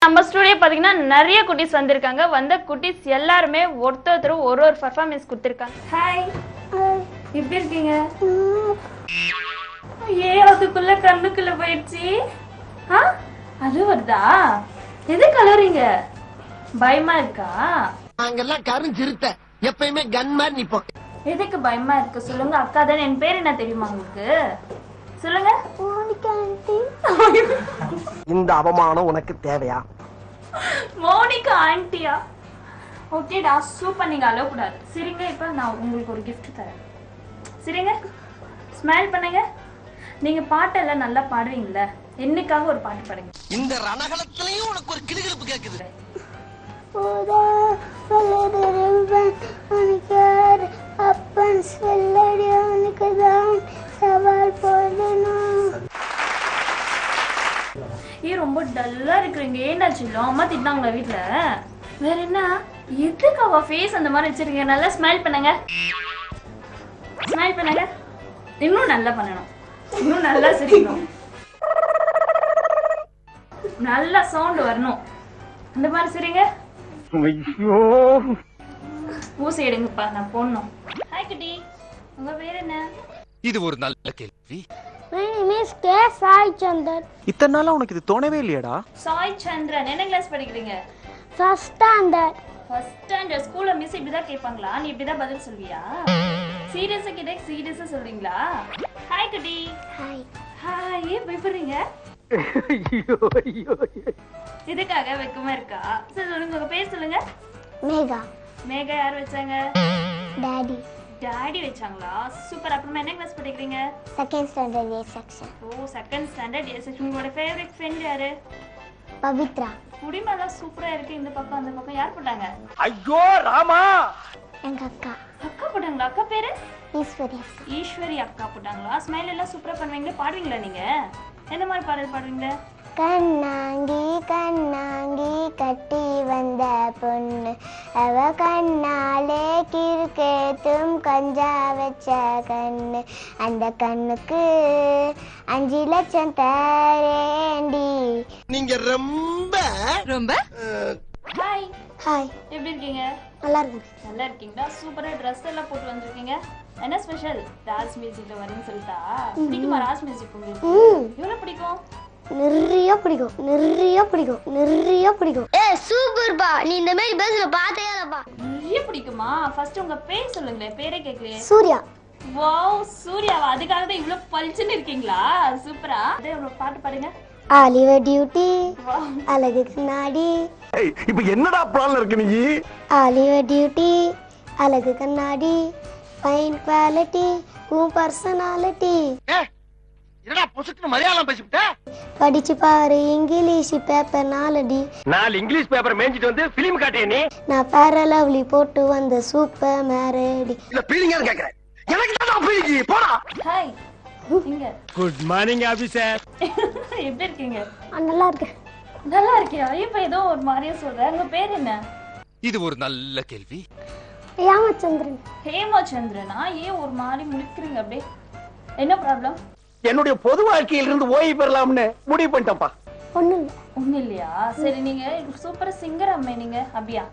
நம்ம ஸ்டுடியோ பாத்தீங்கன்னா நிறைய குட்டீஸ் வந்திருக்காங்க. வந்த குட்டீஸ் எல்லாருமே ஒருத்தரும் ஒரு பெர்ஃபார்மன்ஸ் கொடுத்திருக்காங்க. ஹாய், எப்படி இருக்கீங்க? அதுக்குள்ள கண்ணுக்குள்ள போயிடுச்சு. அது வருதா? எது கலரிங்க? பயமா இருக்கா? நாங்கெல்லாம் கருஞ்சிருத்த எப்பயுமே கன் மாதிரி நிப்போம். எதுக்கு பயமா இருக்கு சொல்லுங்க. அக்கா தானே. என் பேர் என்ன தெரியுமா உங்களுக்கு? சொல்லுங்க. இந்த அவமானம் உனக்கு தேவையா? மோனிகா ஆண்டியா? ஓகேடா, சூப்பர். நீங்க அழக்கூடாது. சரிங்க, இப்ப நான் உங்களுக்கு ஒரு கிஃப்ட் தரேன். சரிங்க, ஸ்மைல் பண்ணுங்க. நீங்க பாட்டெல்லாம் நல்லா பாடுவீங்கல்ல, என்னைக்காக ஒரு பாட்டு பாடுங்க. இந்த ரணகலத்திலயும் உனக்கு ஒரு கிளுகிளுப்பு கேக்குது. ரொம்ப டல்லா இருக்கிறீங்க. ஏன்னாச்சு? அம்மா திட்டாங்களா வீட்டுல? வேற என்ன? எதுக்கு அவ ஃபேஸ் அந்த மாதிரி வச்சிருக்கீங்க? நல்லா ஸ்மைல் பண்ணுங்க. ஸ்மைல் பண்ணுங்க. இன்னும் நல்லா பண்ணணும். இன்னும் நல்லா சிரிக்கணும். நல்லா சவுண்ட் வரணும். அந்த மாதிரி சிரிங்க. ஐயோ, ஊசி எடுங்கப்பா, நான் போடணும். ஹாய் குட்டி, உங்க பேர் என்ன? இது ஒரு நல்ல கேள்வி. My name is K. Sai Chandran. இத்தனை நாளா உனக்கு இது தோணவே இல்லையாடா? சாய் சந்திரன். என்ன கிளாஸ் படிக்கிறீங்க? First standard. First standard. ஸ்கூல்ல மிஸ் இப்படிதான் கேட்பாங்களா? நீ இப்படிதான் பதில் சொல்வியா? சீரியஸா கிட்ட சீரியஸா சொல்றீங்களா? ஹாய் குட்டி. Hi. ஹாய். ஏன் பயப்படுறீங்க? இதுக்காக வெக்கமா இருக்கா? சரி சொல்லுங்க, உங்க பேர் சொல்லுங்க. Mega. மேகா யார் வச்சாங்க? Daddy. டாடி வச்சாங்களா? சூப்பர். அப்புறமா என்ன கிளாஸ் படிக்கிறீங்க? Second standard A section. ஓ, செகண்ட் ஸ்டாண்டர்ட் ஏ செக்ஷன். உங்களோட ஃபேவரட் ஃப்ரெண்ட் யாரு? Pavitra. குடிமெல்லாம் சூப்பரா இருக்கு. இந்த பக்கம் அந்த பக்கம் யார் போட்டாங்க? ஐயோ ராமா, எங்க அக்கா. அக்கா போட்டாங்களா? அக்கா பேரு? ஈஸ்வரி அக்கா. ஈஸ்வரி அக்கா போட்டாங்களா? ஸ்மைல் எல்லாம் சூப்பரா பண்ணுவீங்களா? பாடுவீங்களா நீங்க? எந்த மாதிரி பாடல் பாடுவீங்க? கண்ணாங்கி கண்ணாங்கி கட்டி வந்த பொண்ணு, அவ கண்ணாலே கிறுக்கேத்தும் கஞ்சா வச்ச கண்ணு, அந்த கண்ணுக்கு 5 லட்சம் தரேண்டி. நீங்க ரொம்ப ரொம்ப ஹாய். ஹாய். எப்படி இருக்கீங்க? நல்லா இருக்கு. நல்லா இருக்கீங்களா? சூப்பரா ட்ரெஸ் எல்லாம் போட்டு வந்திருக்கீங்க. என்ன ஸ்பெஷல்? ராஸ் மியூசிக்ல வரேன்னு சொல்லிட்டா? பிடிக்குமா ராஸ் மியூசிக் உங்களுக்கு? எவ்வளவு பிடிக்கும்? நிறைய பிடிக்கும். நிறைய பிடிக்கும். நிறைய பிடிக்கும். சூப்பர் பா, நீ இந்த மாதிரி பேசல பார்த்தே இல்லப்பா. நிறைய பிடிக்குமா? ஃபர்ஸ்ட் உங்க பேர் சொல்லுங்களேன். பேரே கேக்குறேன். சூர்யா. வாவ், சூர்யாவா? அதுக்காக தான் இவ்வளவு பல்ச்சுன்னு இருக்கீங்களா? சூப்பரா. அதே ஒரு பாட்டு பாடுங்க. ஆலிவர் டியூட்டி, அழகு கண்ணாடி. இப்ப என்னடா பிளான்ல இருக்கு நீ? ஆலிவர் டியூட்டி, அழகு கண்ணாடி, ஃபைன் குவாலிட்டி, உன் பர்சனாலிட்டி. என்னடா பொசுக்கு மலையாளம் பேசிட்ட? படிச்சு பாரு இங்கிலீஷ் பேப்பர் 4 அடி. 4 இங்கிலீஷ் பேப்பர் மேஞ்சிட்டு வந்து பிலிம் காட்டிய நீ? நான் பேர லவ்லி போட்டு வந்த சூப்பர் மேரேடி. இல்ல பீலிங்கா கேக்குறேன். எனக்கு தான் பீலிங்கி. போடா. ஹாய். இங்க. Good morning officer. எப்படி இருக்கீங்க? நல்லா இருக்கேன். நல்லா இருக்கியா? இப்ப ஏதோ ஒரு மாதிரியா சொல்ற. உங்க பேர் என்ன? இது ஒரு நல்ல கேள்வி. ஹேமச்சந்திரன். ஹேமச்சந்திரனா? ஏன் ஒரு மாதிரி முழிக்கிறீங்க அப்படியே? என்ன ப்ராப்ளம்? என்னுடைய பொது வாழ்க்கையில இருந்து ஓய்வு பெறலாம்னு முடிவு பண்ணிட்டேன்ப்பா. ஒண்ணும் இல்ல. ஒண்ணும் இல்லையா? சரி, நீங்க சூப்பர் சிங்கர் அம்மே நீங்க. அப்படியா?